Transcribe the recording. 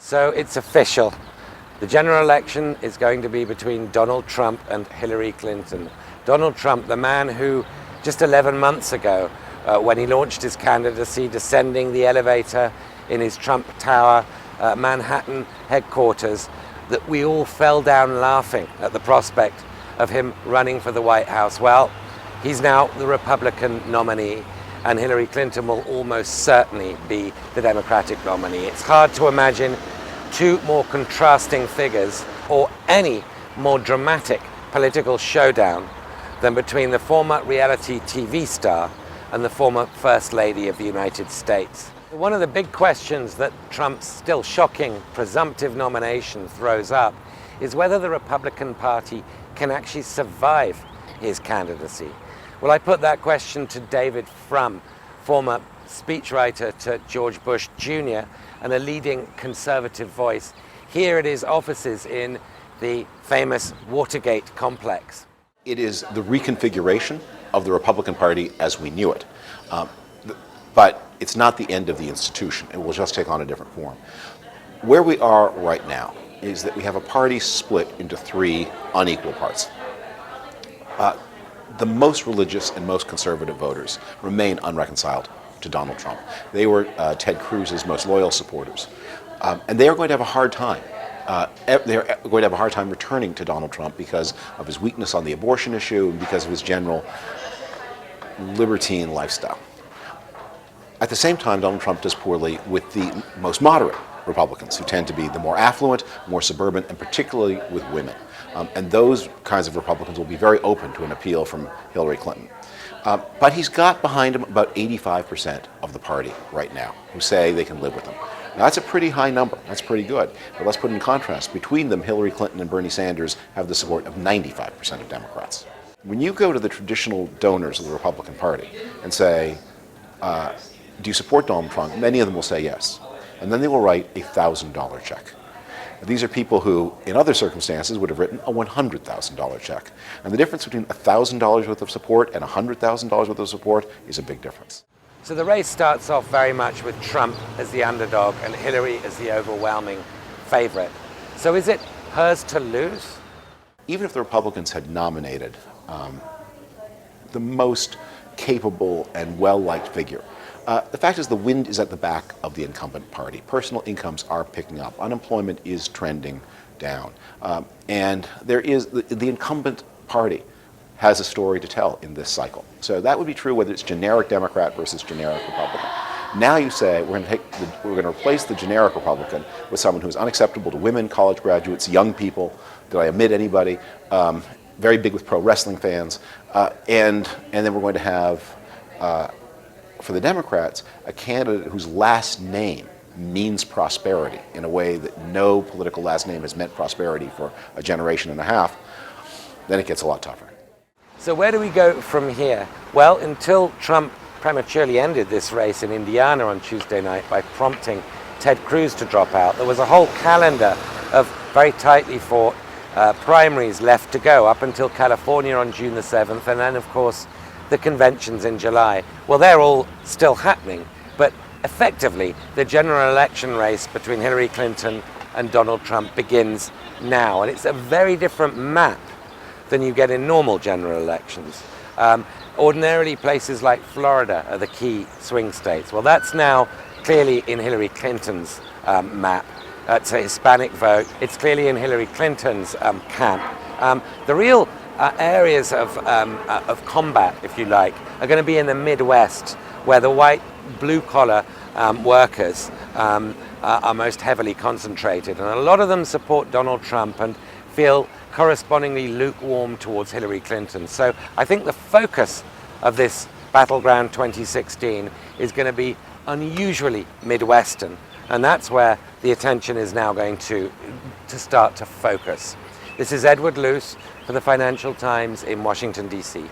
So it's official. The general election is going to be between Donald Trump and Hillary Clinton. Donald Trump, the man who just 11 months ago, when he launched his candidacy, descending the elevator in his Trump Tower, Manhattan headquarters, that we all fell down laughing at the prospect of him running for the White House. Well, he's now the Republican nominee, and Hillary Clinton will almost certainly be the Democratic nominee. It's hard to imagine two more contrasting figures or any more dramatic political showdown than between the former reality TV star and the former First Lady of the United States. One of the big questions that Trump's still shocking presumptive nomination throws up is whether the Republican Party can actually survive his candidacy. Well, I put that question to David Frum, former speechwriter to George Bush Jr. and a leading conservative voice, here at his offices in the famous Watergate complex. It is the reconfiguration of the Republican Party as we knew it. But it's not the end of the institution. It will just take on a different form. Where we are right now is that we have a party split into three unequal parts. The most religious and most conservative voters remain unreconciled to Donald Trump. They were Ted Cruz's most loyal supporters. And they are going to have a hard time. They're going to have a hard time returning to Donald Trump because of his weakness on the abortion issue and because of his general libertine lifestyle. At the same time, Donald Trump does poorly with the most moderate Republicans, who tend to be the more affluent, more suburban, and particularly with women. And those kinds of Republicans will be very open to an appeal from Hillary Clinton. But he's got behind him about 85% of the party right now who say they can live with him. Now, that's a pretty high number. That's pretty good. But let's put it in contrast. Between them, Hillary Clinton and Bernie Sanders have the support of 95% of Democrats. When you go to the traditional donors of the Republican Party and say, do you support Donald Trump? Many of them will say yes. And then they will write a $1,000 check. These are people who, in other circumstances, would have written a $100,000 check. And the difference between $1,000 worth of support and $100,000 worth of support is a big difference. So the race starts off very much with Trump as the underdog and Hillary as the overwhelming favorite. So is it hers to lose? Even if the Republicans had nominated the most capable and well-liked figure, the fact is the wind is at the back of the incumbent party. Personal incomes are picking up. Unemployment is trending down. And there is the incumbent party has a story to tell in this cycle. So that would be true whether it's generic Democrat versus generic Republican. Now you say we're going to replace the generic Republican with someone who's unacceptable to women, college graduates, young people. Did I omit anybody? Very big with pro wrestling fans. And then we're going to have for the Democrats, a candidate whose last name means prosperity in a way that no political last name has meant prosperity for a generation and a half, then it gets a lot tougher. So where do we go from here? Well, until Trump prematurely ended this race in Indiana on Tuesday night by prompting Ted Cruz to drop out, there was a whole calendar of very tightly fought primaries left to go up until California on June the 7th, and then, of course, the conventions in July. Well, they're all still happening, but effectively, the general election race between Hillary Clinton and Donald Trump begins now, and it's a very different map than you get in normal general elections. Ordinarily, places like Florida are the key swing states. Well, that's now clearly in Hillary Clinton's map. It's a Hispanic vote. It's clearly in Hillary Clinton's camp. The real areas of combat, if you like, are going to be in the Midwest, where the white, blue-collar workers are most heavily concentrated. And a lot of them support Donald Trump and feel correspondingly lukewarm towards Hillary Clinton. So I think the focus of this Battleground 2016 is going to be unusually Midwestern, and that's where the attention is now going to start to focus. This is Edward Luce for the Financial Times in Washington, D.C.